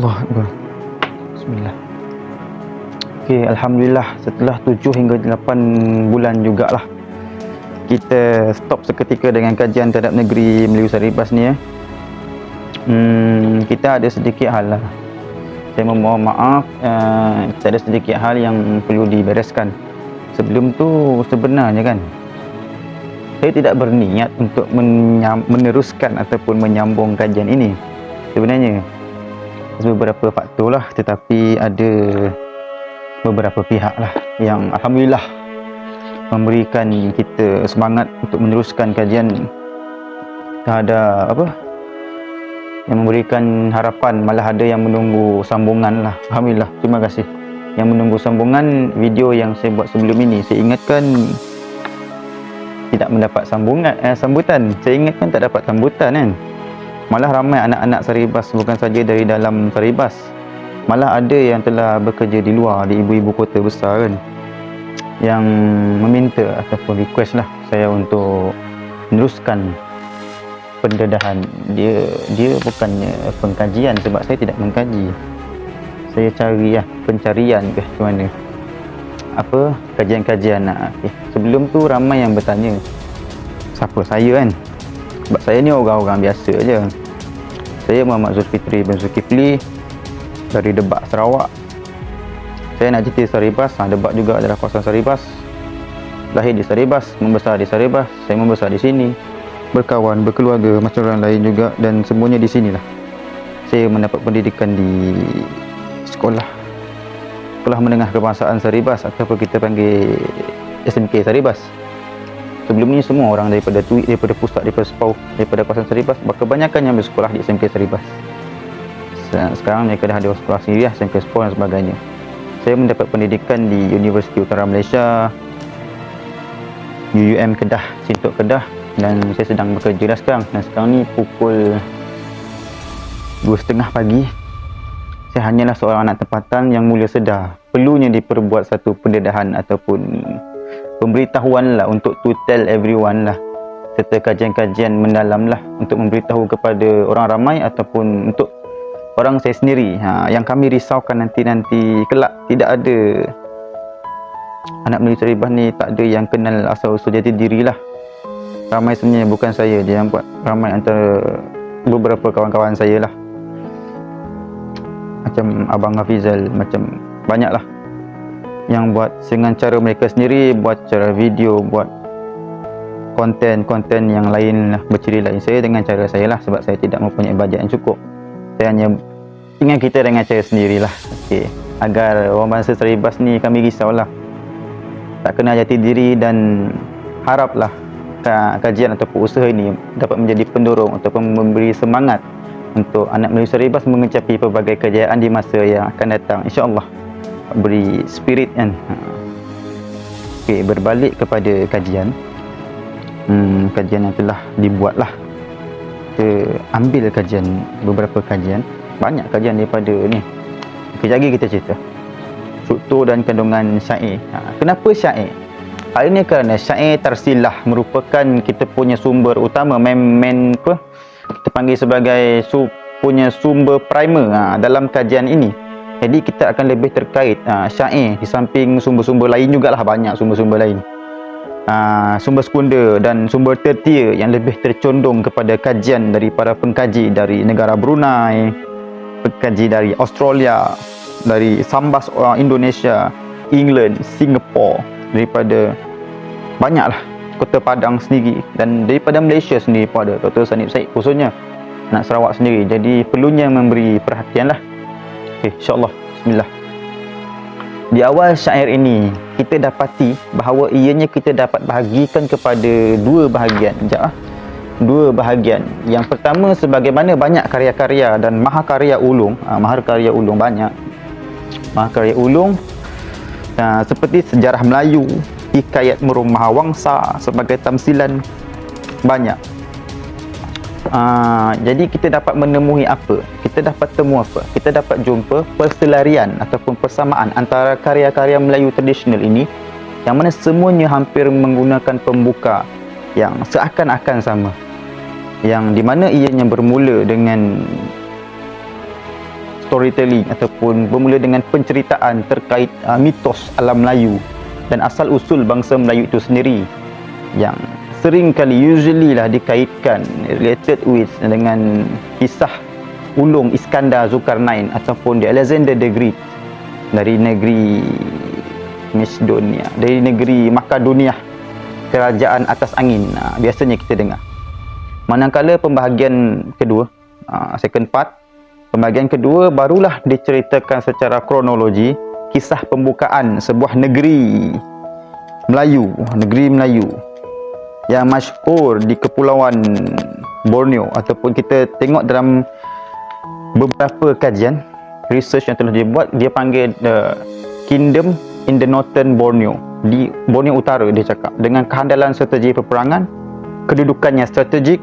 Allah Akbar. Bismillah. Okey, alhamdulillah setelah 7 hingga 8 bulan jugalah kita stop seketika dengan kajian terhadap negeri Melayu Saribas ni ya. Kita ada sedikit hal lah. Saya memohon maaf, kita ada sedikit hal yang perlu dibereskan. Sebelum tu sebenarnya kan saya tidak berniat untuk meneruskan ataupun menyambung kajian ini. Sebenarnya beberapa faktor lah, tetapi ada beberapa pihak lah yang alhamdulillah memberikan kita semangat untuk meneruskan kajian terhadap yang memberikan harapan, malah ada yang menunggu sambungan lah. Alhamdulillah, terima kasih yang menunggu sambungan video yang saya buat sebelum ini. Saya ingatkan tidak mendapat sambutan. Saya ingatkan tak dapat sambutan kan. Malah ramai anak-anak Saribas, bukan saja dari dalam Saribas, malah ada yang telah bekerja di luar, di ibu-ibu kota besar kan, yang meminta ataupun request lah saya untuk meneruskan pendedahan. Dia bukannya pengkajian, sebab saya tidak mengkaji. Saya cari pencarian ke mana kajian-kajian. Okay. Sebelum tu ramai yang bertanya siapa saya kan, sebab saya ni orang-orang biasa je. Saya Muhammad Zulfikri bin Zulkifli dari Debak, Sarawak. Saya nak cerita Saribas. Debak juga adalah kawasan Saribas. Lahir di Saribas, membesar di Saribas. Saya membesar di sini, berkawan, berkeluarga macam orang lain juga, dan semuanya di sinilah. Saya mendapat pendidikan di sekolah menengah kebangsaan Saribas, ataupun kita panggil SMK Saribas. Sebelum ni semua orang daripada Tui, daripada pusat, daripada Sepau, daripada kawasan Saribas, kebanyakan yang bersekolah di SMK Saribas. Sekarang mereka dah ada sekolah sendiri, SMK Sepau dan sebagainya. Saya mendapat pendidikan di Universiti Utara Malaysia, UUM Kedah, Cintuk Kedah, dan saya sedang bekerja dah sekarang. Dan sekarang ni pukul 2.30 pagi. Saya hanyalah seorang anak tempatan yang mula sedar perlunya diperbuat satu pendedahan ataupun pemberitahuan lah, untuk to tell everyone lah, serta kajian-kajian mendalam lah, untuk memberitahu kepada orang ramai ataupun untuk orang saya sendiri. Yang kami risaukan nanti kelak tidak ada anak Melayu Saribas ni, tak ada yang kenal asal-usul jati diri lah. Ramai sebenarnya, bukan saya je yang buat, ramai antara beberapa kawan-kawan saya lah, macam Abang Hafizal, macam banyak lah yang buat dengan cara mereka sendiri, buat cara video, buat konten yang lain lah, berciri lain. Saya dengan cara saya lah, sebab saya tidak mempunyai bajet yang cukup. Saya hanya ingin kita dengan cara sendirilah. Okay. Agar orang bangsa Saribas ni, kami risaulah tak kenal jati diri, dan haraplah kajian ataupun usaha ini dapat menjadi pendorong ataupun memberi semangat untuk anak Melayu Saribas mengecapi pelbagai kejayaan di masa yang akan datang, insya-Allah. Beri spirit kan. Okey, berbalik kepada kajian. Kajian yang telah dibuat lah. Kita ambil kajian, beberapa kajian, banyak kajian daripada ni. Kejap lagi kita cerita struktur dan kandungan syair. Kenapa syair? Hal ini kerana syair tarsilah merupakan kita punya sumber utama, kita panggil sebagai punya sumber primer dalam kajian ini. Jadi kita akan lebih terkait syair, di samping sumber-sumber lain jugalah, banyak sumber-sumber lain, sumber sekunder dan sumber tertier yang lebih tercondong kepada kajian dari para pengkaji dari negara Brunei, pengkaji dari Australia, dari Sambas Indonesia, England, Singapura, daripada banyaklah Kota Padang sendiri, dan daripada Malaysia sendiri pun ada Dr. Sanib Said, khususnya anak Sarawak sendiri. Jadi perlunya memberi perhatian lah. Okay, insyaAllah. Bismillah. Di awal syair ini kita dapati bahawa ianya kita dapat bahagikan kepada dua bahagian. Dua bahagian. Yang pertama, sebagaimana banyak karya-karya dan mahakarya ulung, mahakarya ulung banyak. Mahakarya ulung seperti sejarah Melayu, hikayat Murung Mahawangsa sebagai tamsilan, banyak. Jadi kita dapat menemui apa? Kita dapat temu apa? Kita dapat jumpa perselarian ataupun persamaan antara karya-karya Melayu tradisional ini, yang mana semuanya hampir menggunakan pembuka yang seakan-akan sama, yang di mana ianya bermula dengan storytelling ataupun bermula dengan penceritaan terkait mitos alam Melayu dan asal usul bangsa Melayu itu sendiri, yang sering kali usually lah dikaitkan related with dengan kisah ulung Iskandar Zulkarnain ataupun Alexander the Great dari negeri Macedonia, dari negeri Makedonia, kerajaan atas angin. Biasanya kita dengar. Manakala pembahagian kedua, second part, pembahagian kedua barulah diceritakan secara kronologi kisah pembukaan sebuah negeri Melayu yang masyhur di kepulauan Borneo, ataupun kita tengok dalam beberapa kajian research yang telah dibuat, dia panggil the Kingdom in the Northern Borneo, di Borneo Utara. Dia cakap dengan kehandalan strategi peperangan, kedudukannya strategik,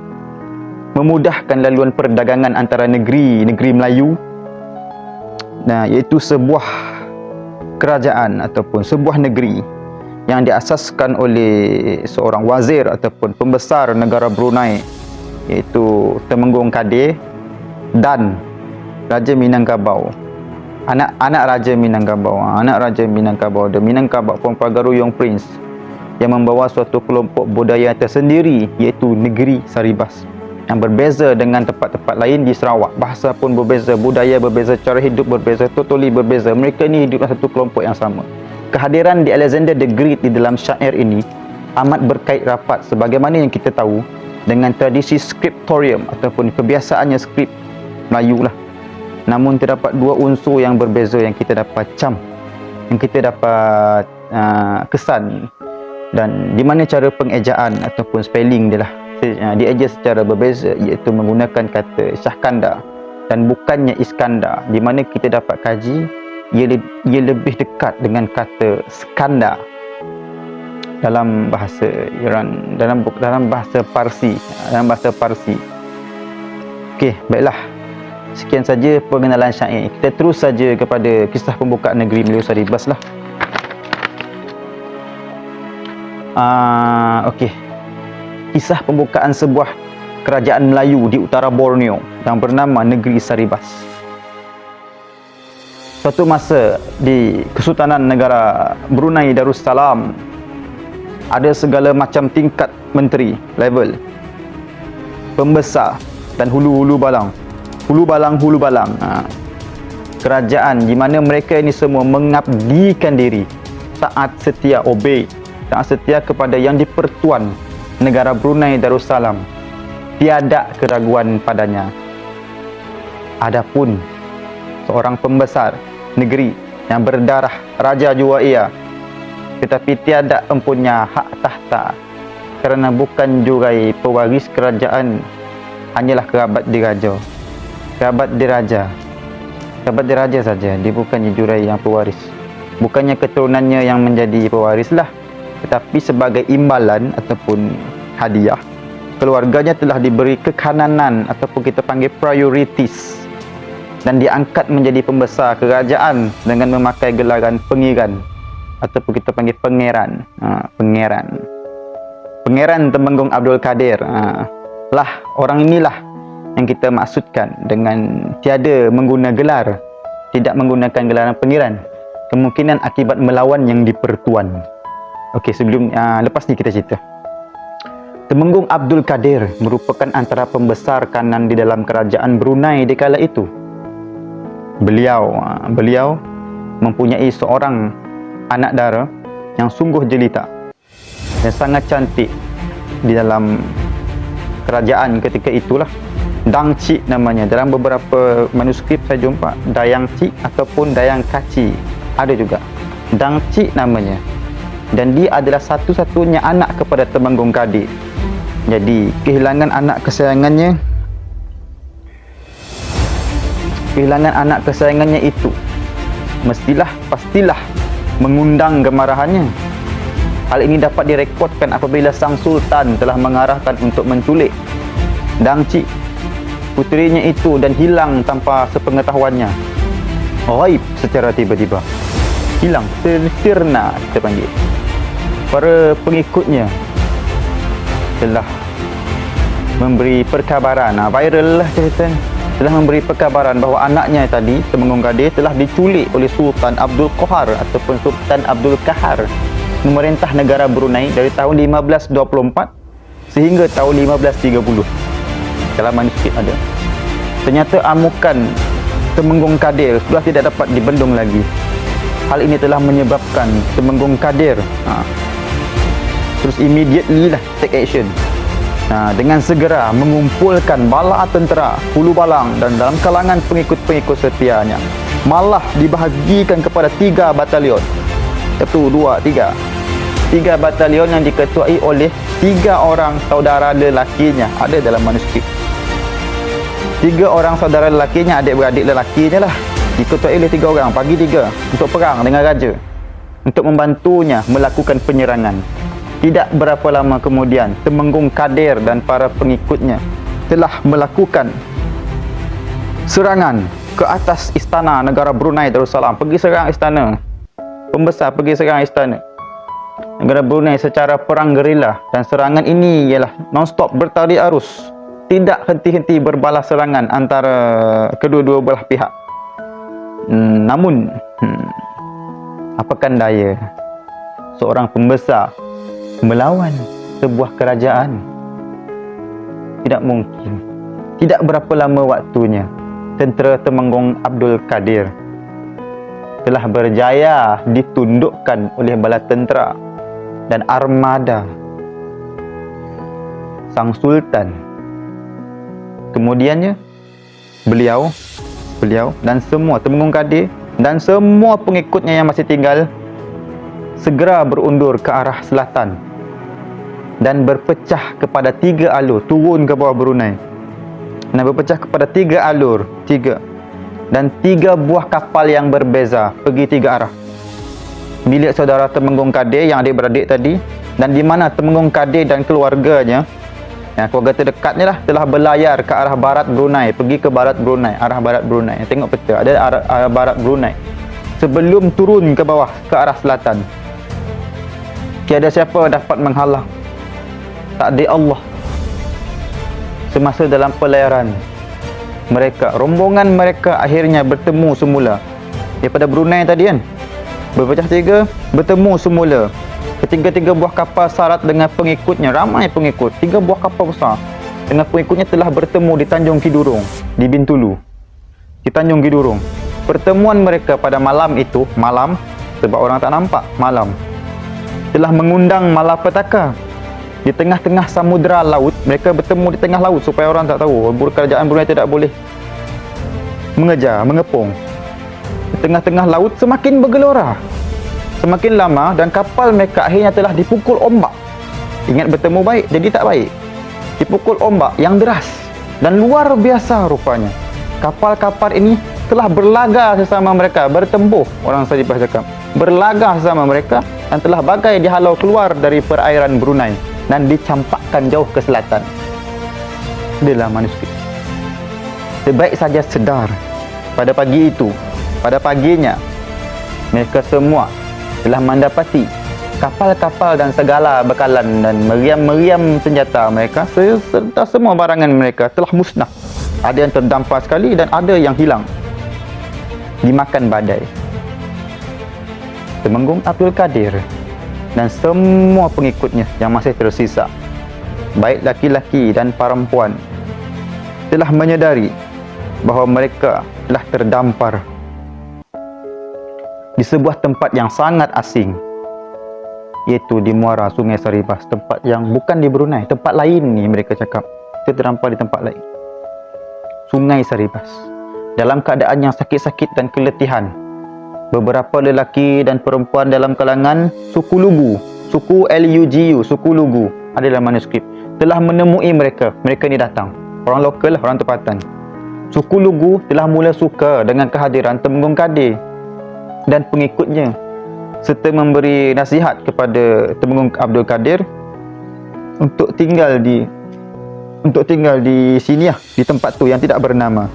memudahkan laluan perdagangan antara negeri Melayu, iaitu sebuah kerajaan ataupun sebuah negeri yang diasaskan oleh seorang wazir ataupun pembesar negara Brunei, iaitu Temenggung Kadir dan Raja Minangkabau, anak Raja Minangkabau, the Minangkabau Pempargaruyung Prince, yang membawa suatu kelompok budaya tersendiri, iaitu negeri Saribas, yang berbeza dengan tempat-tempat lain di Sarawak. Bahasa pun berbeza, budaya berbeza, cara hidup berbeza, totally berbeza. Mereka ni hidup dalam satu kelompok yang sama. Kehadiran di Alexander the Great di dalam syair ini amat berkait rapat, sebagaimana yang kita tahu, dengan tradisi scriptorium ataupun kebiasaannya skrip Melayu lah. Namun terdapat dua unsur yang berbeza yang kita dapat kesan, dan di mana cara pengejaan ataupun spelling dia lah dieja secara berbeza, iaitu menggunakan kata Syahkandar dan bukannya Iskandar, di mana kita dapat kaji ia lebih dekat dengan kata Skandar dalam bahasa Iran, dalam bahasa Parsi, Okey, baiklah. Sekian saja pengenalan syair. Kita terus saja kepada kisah pembukaan negeri Melayu Saribas lah. Okey. Kisah pembukaan sebuah kerajaan Melayu di utara Borneo yang bernama negeri Saribas. Suatu masa di Kesultanan Negara Brunei Darussalam, ada segala macam tingkat menteri, level, pembesar dan hulu balang. Kerajaan di mana mereka ini semua mengabdikan diri, taat setia, taat setia kepada yang di-Pertuan Negara Brunei Darussalam, tiada keraguan padanya. Adapun seorang pembesar negeri yang berdarah raja jua ia, tetapi tiada empunya hak tahta, kerana bukan jurai pewaris kerajaan, hanyalah kerabat diraja saja. Dia bukannya jurai yang pewaris, bukannya keturunannya yang menjadi pewaris lah, tetapi sebagai imbalan ataupun hadiah, keluarganya telah diberi kekananan ataupun kita panggil priorities, dan diangkat menjadi pembesar kerajaan dengan memakai gelaran pengiran ataupun kita panggil pangeran. Pangeran Temenggung Abdul Kadir lah orang inilah yang kita maksudkan dengan tiada tidak menggunakan gelaran pangeran, kemungkinan akibat melawan yang di-Pertuan. Okey, lepas ni kita cerita. Temenggung Abdul Kadir merupakan antara pembesar kanan di dalam kerajaan Brunei di kala itu. Beliau mempunyai seorang anak dara yang sungguh jelita dan sangat cantik di dalam kerajaan ketika itulah. Dang Cik namanya. Dalam beberapa manuskrip saya jumpa Dayang Cik ataupun Dayang Kaci, ada juga Dang Cik namanya, dan dia adalah satu-satunya anak kepada Temenggung Kadir. Jadi kehilangan anak kesayangannya itu pastilah mengundang kemarahannya. Hal ini dapat direkodkan apabila sang sultan telah mengarahkan untuk menculik Dang Cik, puterinya itu, dan hilang tanpa sepengetahuannya. Ghaib secara tiba-tiba. Hilang, sirna kita panggil. Para pengikutnya telah memberi perkabaran, viral lah cerita ni. telah memberi perkabaran bahawa anaknya tadi, Temenggung Kadir, telah diculik oleh Sultan Abdul Qahar ataupun Sultan Abdul Kahar, memerintah negara Brunei dari tahun 1524 sehingga tahun 1530. Dalam manuskrip ada. Ternyata amukan Temenggung Kadir sudah tidak dapat dibendung lagi. Hal ini telah menyebabkan Temenggung Kadir terus immediately lah take action. Dengan segera mengumpulkan bala tentera, hulu balang dan dalam kalangan pengikut-pengikut setianya, malah dibahagikan kepada 3 batalion. 1, 2, 3. 3 batalion yang diketuai oleh 3 orang saudara lelakinya. Ada dalam manuskrip. 3 orang saudara lelakinya, adik-beradik lelakinya lah, diketuai oleh 3 orang, bagi 3 untuk perang dengan raja, untuk membantunya melakukan penyerangan. Tidak berapa lama kemudian, Temenggung Kadir dan para pengikutnya telah melakukan serangan ke atas istana negara Brunei Darussalam. Pergi serang istana. Pembesar pergi serang istana negara Brunei secara perang gerila, dan serangan ini ialah non-stop, bertarik arus. Tidak henti-henti berbalas serangan antara kedua-dua belah pihak. Namun, apakan daya seorang pembesar melawan sebuah kerajaan? Tidak mungkin. Tidak berapa lama waktunya, tentera Temenggung Abdul Kadir telah berjaya ditundukkan oleh bala tentera dan armada sang sultan. Kemudiannya beliau dan semua Temenggung Kadir dan semua pengikutnya yang masih tinggal segera berundur ke arah selatan dan berpecah kepada 3 alur, turun ke bawah Brunei. Dan berpecah kepada 3 alur, 3 dan 3 buah kapal yang berbeza, pergi 3 arah. Milik saudara Temenggung Kadir yang adik-beradik tadi, dan di mana Temenggung Kadir dan keluarganya, keluarga terdekatnya lah, telah berlayar ke arah barat Brunei, pergi ke barat Brunei, arah barat Brunei. Tengok peta, ada arah barat Brunei. Sebelum turun ke bawah ke arah selatan, tiada siapa dapat menghalang takdir Allah. Semasa dalam pelayaran mereka, rombongan mereka akhirnya bertemu semula daripada Brunei tadi kan, berpecah 3, bertemu semula. Ketiga-tiga buah kapal syarat dengan pengikutnya, ramai pengikut, 3 buah kapal besar dengan pengikutnya telah bertemu di Tanjung Kidurung, di Bintulu, di Tanjung Kidurung. Pertemuan mereka pada malam itu, malam sebab orang tak nampak, malam, telah mengundang malapetaka di tengah-tengah samudera laut. Mereka bertemu di tengah laut supaya orang tak tahu, kerajaan Brunei tidak boleh mengejar, mengepung. Di tengah-tengah laut semakin bergelora, semakin lama, dan kapal mereka akhirnya telah dipukul ombak. Ingat, bertemu baik jadi tak baik. Dipukul ombak yang deras dan luar biasa rupanya. Kapal-kapal ini telah berlaga sesama mereka, bertempuh, orang Saripah cakap, berlaga sesama mereka, dan telah bagai dihalau keluar dari perairan Brunei dan dicampakkan jauh ke selatan. Inilah manuskrip. Sebaik saja sedar pada pagi itu, pada paginya, mereka semua telah mendapati kapal-kapal dan segala bekalan dan meriam-meriam senjata mereka serta semua barangan mereka telah musnah. Ada yang terdampar sekali dan ada yang hilang, dimakan badai. Temenggung Abdul Kadir dan semua pengikutnya yang masih tersisa, baik laki-laki dan perempuan, telah menyedari bahawa mereka telah terdampar di sebuah tempat yang sangat asing, iaitu di muara Sungai Saribas, tempat yang bukan di Brunei, tempat lain ni mereka cakap. Kita terdampar di tempat lain, Sungai Saribas, dalam keadaan yang sakit-sakit dan keletihan. Beberapa lelaki dan perempuan dalam kalangan suku Lugu, suku Lugu, suku Lugu, ada dalam manuskrip, telah menemui mereka. Mereka ni datang, orang lokal, orang tempatan. Suku Lugu telah mula suka dengan kehadiran Temenggung Kadir dan pengikutnya, serta memberi nasihat kepada Temenggung Abdul Kadir untuk tinggal di sini lah, di tempat tu yang tidak bernama.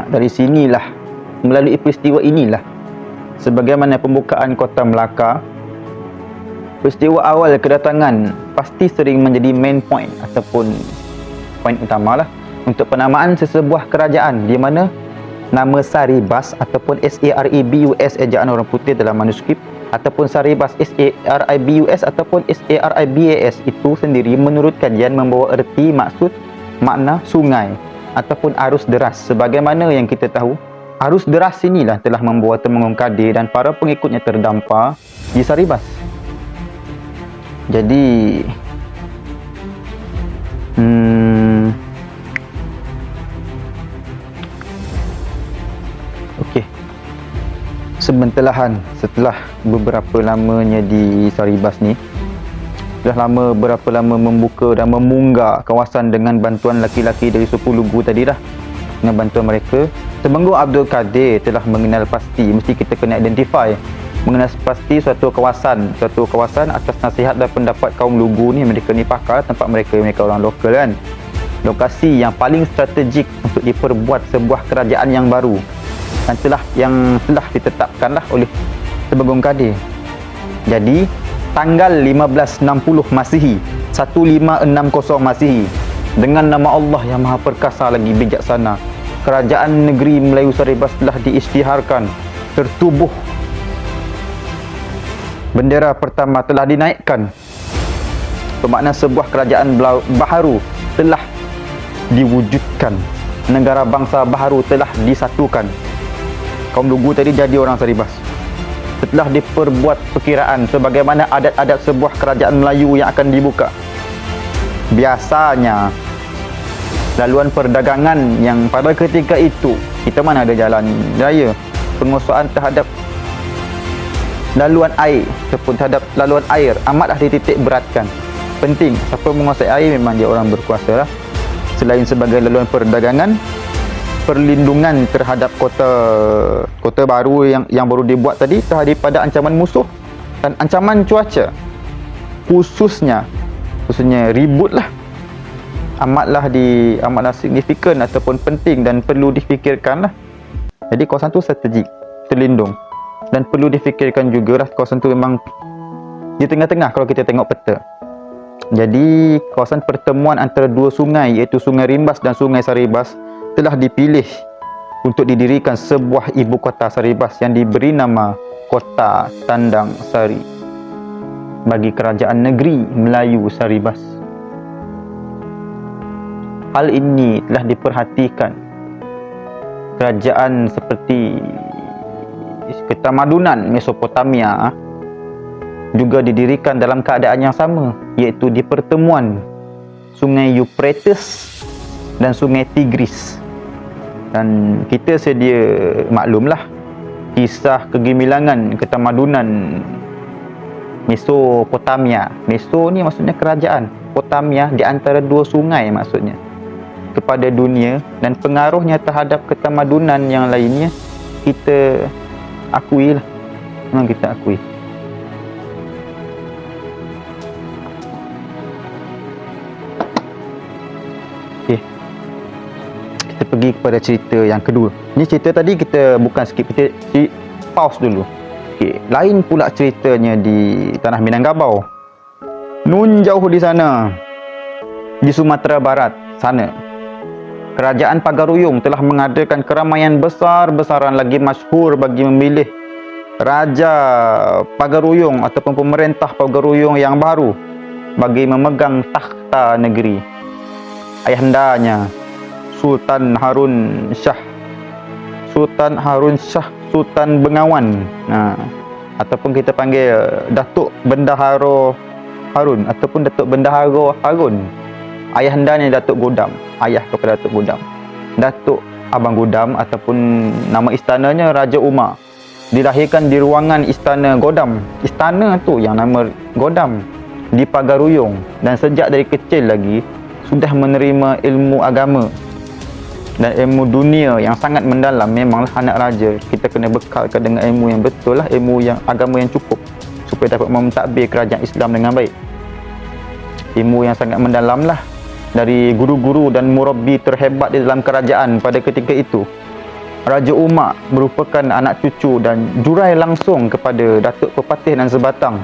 Dari sinilah, melalui peristiwa inilah, sebagaimana pembukaan kota Melaka Peristiwa awal kedatangan pasti sering menjadi main point ataupun poin utama lah untuk penamaan sesebuah kerajaan, di mana nama Saribas ataupun Saribus ejaan orang putih dalam manuskrip, ataupun Saribas Saribus ataupun Saribas itu sendiri menurut kajian membawa erti maksud makna sungai ataupun arus deras. Sebagaimana yang kita tahu, arus deras inilah telah membawa Temenggung Kadir dan para pengikutnya terdampar di Saribas. Jadi okey, sebentelahan setelah beberapa lamanya di Saribas ni, berapa lama membuka dan memunggah kawasan dengan bantuan laki-laki dari suku Lugu tadi dah. Dengan bantuan mereka, Temenggung Abdul Kadir telah mengenal pasti, mesti kita kena identify, mengenal pasti suatu kawasan atas nasihat dan pendapat kaum Lugu ni. Mereka ni pakar, tempat mereka orang lokal kan. Lokasi yang paling strategik untuk diperbuat sebuah kerajaan yang baru dan telah ditetapkanlah oleh Temenggung Kadir. Jadi tanggal 1560 Masihi, 1560 Masihi, dengan nama Allah yang Maha Perkasa lagi bijaksana, kerajaan negeri Melayu Saribas telah diisytiharkan, tertubuh. Bendera pertama telah dinaikkan. Bermakna sebuah kerajaan baharu telah diwujudkan. Negara bangsa baharu telah disatukan. Kaum Lugu tadi jadi orang Saribas. Setelah diperbuat perkiraan sebagaimana adat-adat sebuah kerajaan Melayu yang akan dibuka. Biasanya laluan perdagangan yang pada ketika itu, kita mana ada jalan raya, penguasaan terhadap laluan air ataupun terhadap laluan air amatlah dititik beratkan. Penting, siapa menguasai air memang dia orang berkuasa lah. Selain sebagai laluan perdagangan, perlindungan terhadap kota baru yang baru dibuat tadi terhadap pada ancaman musuh dan ancaman cuaca, khususnya ribut lah, amatlah signifikan ataupun penting dan perlu difikirkan lah. Jadi kawasan tu strategik, terlindung, dan perlu difikirkan juga lah. Kawasan tu memang di tengah-tengah kalau kita tengok peta. Jadi kawasan pertemuan antara dua sungai, iaitu Sungai Rimbas dan Sungai Saribas, telah dipilih untuk didirikan sebuah ibu kota Saribas yang diberi nama Kota Tandang Sari bagi kerajaan negeri Melayu Saribas. Hal ini telah diperhatikan kerajaan seperti ketamadunan Mesopotamia juga didirikan dalam keadaan yang sama, iaitu di pertemuan Sungai Euphrates dan Sungai Tigris. Dan kita sedia maklumlah kisah kegemilangan ketamadunan Mesopotamia. Meso ni maksudnya kerajaan, Potamia di antara dua sungai maksudnya, kepada dunia, dan pengaruhnya terhadap ketamadunan yang lainnya kita akui lah. Memang kita akui. Okay, kita pergi kepada cerita yang kedua. Ni cerita tadi kita bukan skip, kita pause dulu. Okay, lain pula ceritanya di tanah Minangkabau. Nun jauh di sana, di Sumatera Barat sana, Kerajaan Pagaruyung telah mengadakan keramaian besar-besaran lagi masyhur bagi memilih Raja Pagaruyung ataupun pemerintah Pagaruyung yang baru bagi memegang takhta negeri. Ayahandanya Sultan Harun Shah, Sultan Bengawan, ataupun kita panggil Datuk Bendahara Harun ataupun Datuk Bendahara Harun. Ayahandanya Datuk Godam, ayah kepada Datuk Godam, Datuk Abang Godam, ataupun nama istananya Raja Umar. Dilahirkan di ruangan Istana Godam. Istana tu yang nama Godam di Pagaruyung, dan sejak dari kecil lagi sudah menerima ilmu agama dan ilmu dunia yang sangat mendalam. Memanglah anak raja, kita kena bekalkan dengan ilmu yang betul lah, ilmu yang agama yang cukup supaya dapat mentadbir kerajaan Islam dengan baik. Ilmu yang sangat mendalam lah dari guru-guru dan murabbi terhebat di dalam kerajaan pada ketika itu. Raja Umar merupakan anak cucu dan jurai langsung kepada Datuk Pepatih dan Sebatang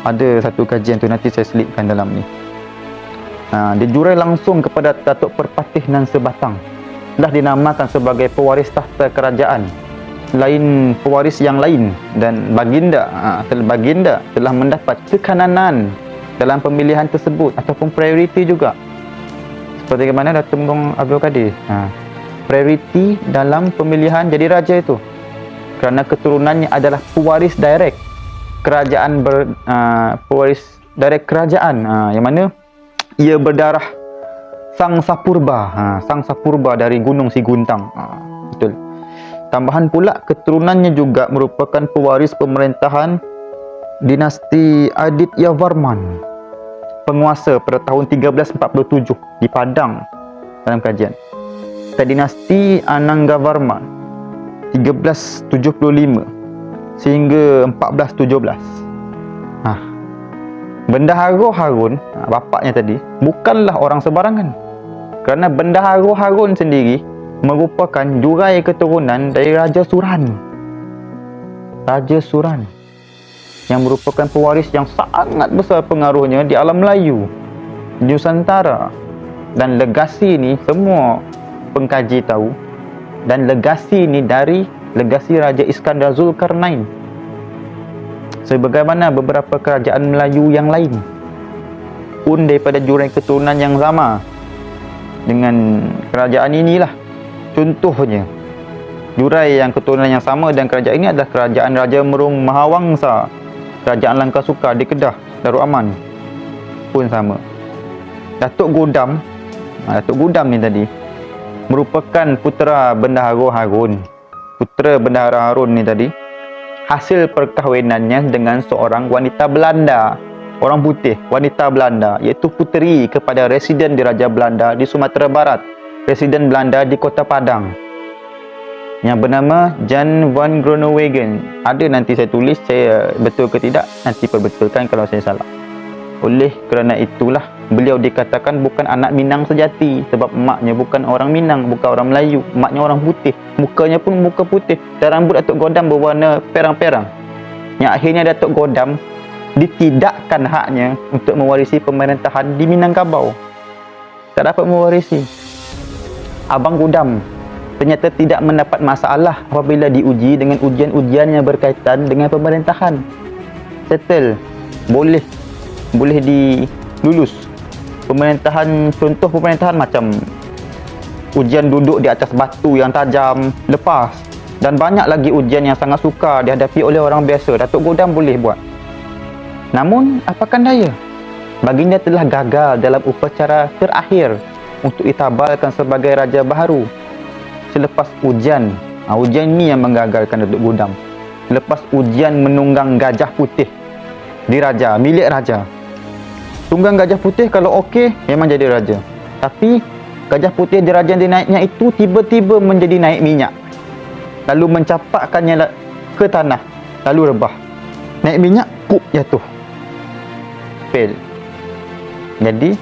Ada satu kajian tu nanti saya selipkan dalam ni. Dia jurai langsung kepada Datuk Perpatih Nan Sebatang. Dah dinamakan sebagai pewaris tahta kerajaan lain pewaris yang lain, dan baginda telah mendapat kekananan dalam pemilihan tersebut ataupun prioriti juga. Seperti mana Datuk Menggong Abdul Kadir, prioriti dalam pemilihan jadi raja itu kerana keturunannya adalah pewaris direct kerajaan pewaris direct kerajaan, yang mana ia berdarah Sang Sapurba dari Gunung Siguntang. Betul. Tambahan pula keturunannya juga merupakan pewaris pemerintahan dinasti Aditya Varman, penguasa pada tahun 1347 di Padang dalam kajian. Dan dinasti Anangavarman 1375 sehingga 1417. Bendahara Harun, bapaknya tadi, bukanlah orang sebarangan. Kerana Bendahara Harun sendiri merupakan jurai keturunan dari Raja Suran. Raja Suran yang merupakan pewaris yang sangat besar pengaruhnya di alam Melayu, Nusantara. Dan legasi ni semua pengkaji tahu, dan legasi ni dari legasi Raja Iskandar Zulkarnain. Sebagaimana beberapa kerajaan Melayu yang lain pun daripada jurai keturunan yang sama dengan kerajaan inilah. Contohnya, jurai yang keturunan yang sama dan kerajaan ini adalah kerajaan Raja Merung Mahawangsa, kerajaan Langkasuka di Kedah, Darul Aman pun sama. Datuk Godam ni tadi merupakan putera Bendahara Harun. Putera Bendahara Harun ni tadi hasil perkahwinannya dengan seorang wanita Belanda, orang putih, wanita Belanda, iaitu puteri kepada residen di Raja Belanda di Sumatera Barat, residen Belanda di Kota Padang, yang bernama Jan van Groenewegen. Ada nanti saya tulis, saya betul ke tidak nanti perbetulkan kalau saya salah. Oleh kerana itulah beliau dikatakan bukan anak Minang sejati, sebab emaknya bukan orang Minang, bukan orang Melayu, emaknya orang putih, mukanya pun muka putih, dan rambut Datuk Godam berwarna perang-perang. Yang akhirnya Datuk Godam ditidakkan haknya untuk mewarisi pemerintahan di Minangkabau. Tak dapat mewarisi. Abang Godam ternyata tidak mendapat masalah apabila diuji dengan ujian-ujian yang berkaitan dengan pemerintahan. Settle, boleh dilulus. Pemerintahan, contoh pemerintahan macam ujian duduk di atas batu yang tajam, lepas, dan banyak lagi ujian yang sangat sukar dihadapi oleh orang biasa. Datuk Godam boleh buat. Namun, apakan daya, baginda telah gagal dalam upacara terakhir untuk ditabalkan sebagai Raja Baharu. Selepas ujian ni yang menggagalkan Datuk Godam. Selepas ujian menunggang gajah putih di Raja, milik Raja. Tunggang gajah putih kalau okey, memang jadi Raja. Tapi gajah putih di Raja dinaiknya itu tiba-tiba menjadi naik minyak, lalu mencapakkannya ke tanah, lalu rebah. Naik minyak, pup, jatuh. Fail. Jadi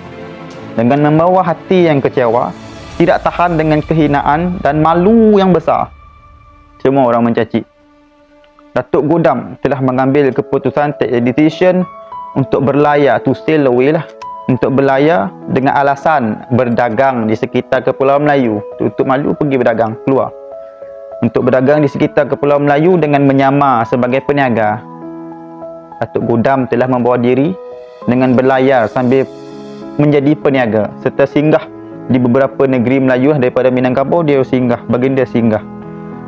dengan membawa hati yang kecewa, tidak tahan dengan kehinaan dan malu yang besar, semua orang mencaci, Datuk Godam telah mengambil keputusan, take a decision untuk berlayar, to sail away lah, untuk berlayar dengan alasan berdagang di sekitar Kepulauan Melayu. Tutup malu pergi berdagang, keluar untuk berdagang di sekitar Kepulauan Melayu dengan menyamar sebagai peniaga. Datuk Godam telah membawa diri dengan berlayar sambil menjadi peniaga, serta singgah di beberapa negeri Melayu. Daripada Minangkabau dia singgah, baginda singgah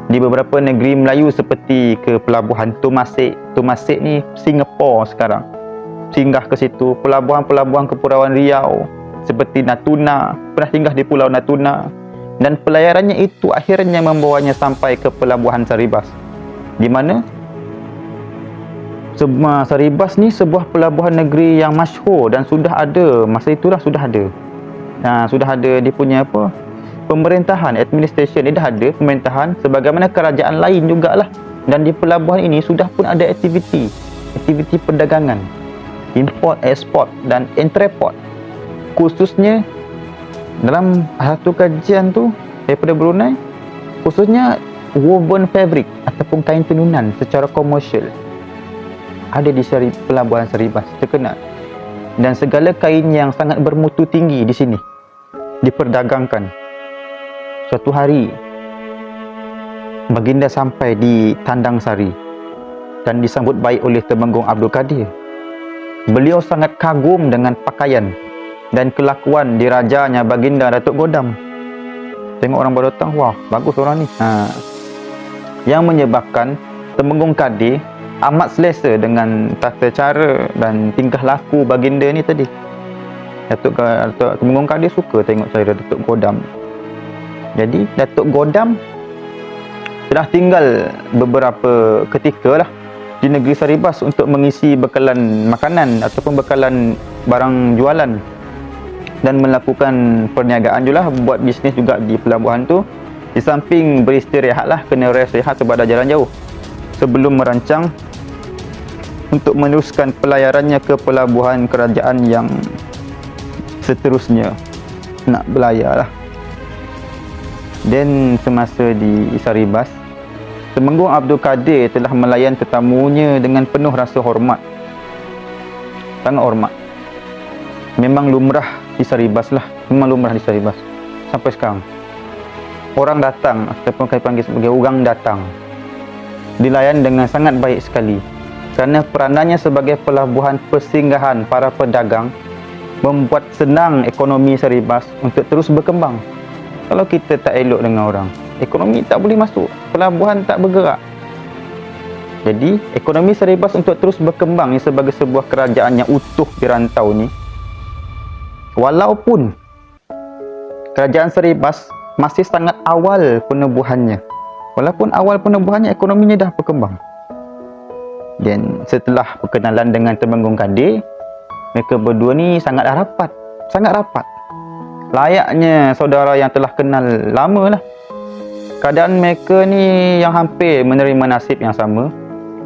di beberapa negeri Melayu seperti ke pelabuhan Temasek. Temasek ni Singapura sekarang. Singgah ke situ. Pelabuhan-pelabuhan Kepulauan Riau seperti Natuna, pernah singgah di Pulau Natuna. Dan pelayarannya itu akhirnya membawanya sampai ke pelabuhan Saribas, di mana Saribas ni sebuah pelabuhan negeri yang masyhur dan sudah ada, masa itulah sudah ada. Sudah ada dia punya pemerintahan, administration dia dah ada pemerintahan sebagaimana kerajaan lain jugalah. Dan di pelabuhan ini sudah pun ada aktiviti perdagangan, import, export dan entrepot. Khususnya dalam satu kajian tu daripada Brunei, khususnya woven fabric ataupun kain tenunan secara komersial. ada di pelabuhan Saribas, terkenal. Dan segala kain yang sangat bermutu tinggi di sini diperdagangkan. Suatu hari baginda sampai di Tandang Sari dan disambut baik oleh Temenggung Abdul Kadir. Beliau sangat kagum dengan pakaian dan kelakuan dirajanya baginda Datuk Godam. Tengok orang baru datang, wah bagus orang ni. Yang menyebabkan Temenggung Kadir amat selesa dengan tata cara dan tingkah laku baginda ni tadi. Datuk Temenggung Kadir suka tengok cara Datuk Godam. Jadi Datuk Godam telah tinggal beberapa ketika lah di negeri Saribas untuk mengisi bekalan makanan ataupun bekalan barang jualan dan melakukan perniagaan juga lah, buat bisnes juga di pelabuhan tu. Di samping beristirahat lah, kena rest rehat sebab dah jalan jauh sebelum merancang untuk meneruskan pelayarannya ke pelabuhan kerajaan yang seterusnya nak belayar lah. Dan semasa di Saribas, Temenggung Abdul Kadir telah melayan tetamunya dengan penuh rasa hormat. Sangat hormat. Memang lumrah di Saribas lah. Memang lumrah di Saribas sampai sekarang. Orang datang, ataupun kami panggil sebagai orang datang, dilayan dengan sangat baik sekali. Kerana peranannya sebagai pelabuhan persinggahan para pedagang membuat senang ekonomi Saribas untuk terus berkembang. Kalau kita tak elok dengan orang, ekonomi tak boleh masuk, pelabuhan tak bergerak. Jadi ekonomi Saribas untuk terus berkembang ni sebagai sebuah kerajaan yang utuh di rantau ni, walaupun kerajaan Saribas masih sangat awal penubuhannya, walaupun awal penubuhannya ekonominya dah berkembang. Dan setelah perkenalan dengan Temenggung Kadir, mereka berdua ni sangat rapat, sangat rapat. Layaknya saudara yang telah kenal lama lah. Keadaan mereka ni yang hampir menerima nasib yang sama,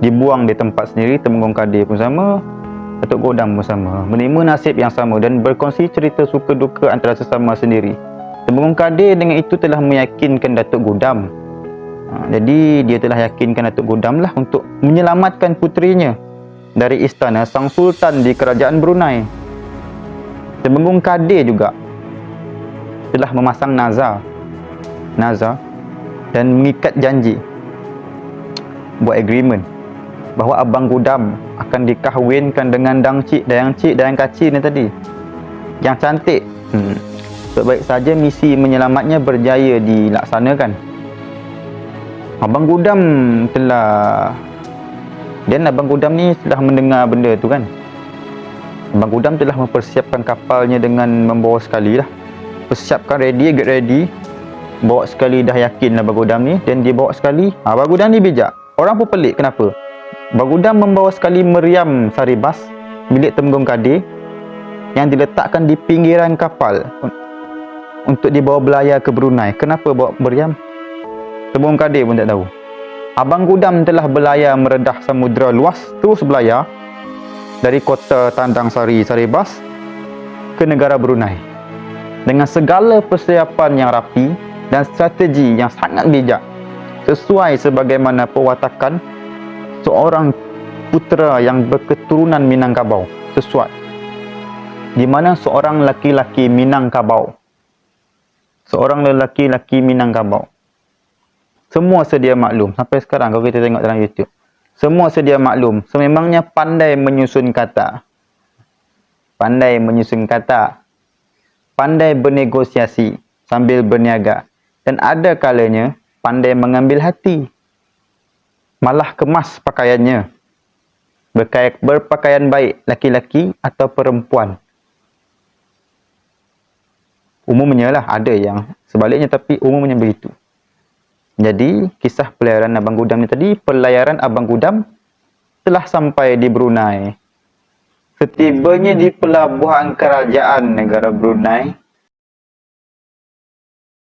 dibuang di tempat sendiri. Temenggung Kadir pun sama, Datuk Godam pun sama, menerima nasib yang sama dan berkongsi cerita suka duka antara sesama sendiri. Temenggung Kadir dengan itu telah meyakinkan Datuk Godam. Jadi dia telah yakinkan Datuk Godam lah untuk menyelamatkan puterinya dari istana Sang Sultan di kerajaan Brunei. Temenggung Kadir juga telah memasang nazar dan mengikat janji, buat agreement bahawa Abang Godam akan dikahwinkan dengan Dang Cik, Dayang Kaci ni tadi, yang cantik. Sebaik saja misi menyelamatnya berjaya dilaksanakan. Abang Godam ni telah mendengar benda tu kan. Abang Godam telah mempersiapkan kapalnya dengan membawa sekali lah. Persiapkan ready, get ready. Bawa sekali, dah yakin lah Abang Godam ni. Dan dia bawa sekali. Abang Godam ni bijak. Orang pun pelik kenapa. Abang Godam membawa sekali meriam Saribas milik Temenggung Kadir yang diletakkan di pinggiran kapal untuk dibawa belayar ke Brunei. Kenapa bawa meriam? Temenggung Kadir pun tak tahu. Abang Godam telah berlayar meredah samudera luas, terus berlayar dari kota Tandang Sari, Saribas ke negara Brunei dengan segala persiapan yang rapi dan strategi yang sangat bijak, sesuai sebagaimana perwatakan seorang putera yang berketurunan Minangkabau. Sesuai di mana seorang laki-laki Minangkabau, seorang lelaki-laki Minangkabau, semua sedia maklum. Sampai sekarang kalau kita tengok dalam YouTube, semua sedia maklum, sememangnya pandai menyusun kata, pandai menyusun kata, pandai bernegosiasi sambil berniaga, dan ada kalanya pandai mengambil hati, malah kemas pakaiannya, berpakaian baik laki-laki atau perempuan. Umumnya lah, ada yang sebaliknya, tapi umumnya begitu. Jadi kisah pelayaran Abang Godam ni tadi, pelayaran Abang Godam telah sampai di Brunei. Setibanya di pelabuhan kerajaan negara Brunei,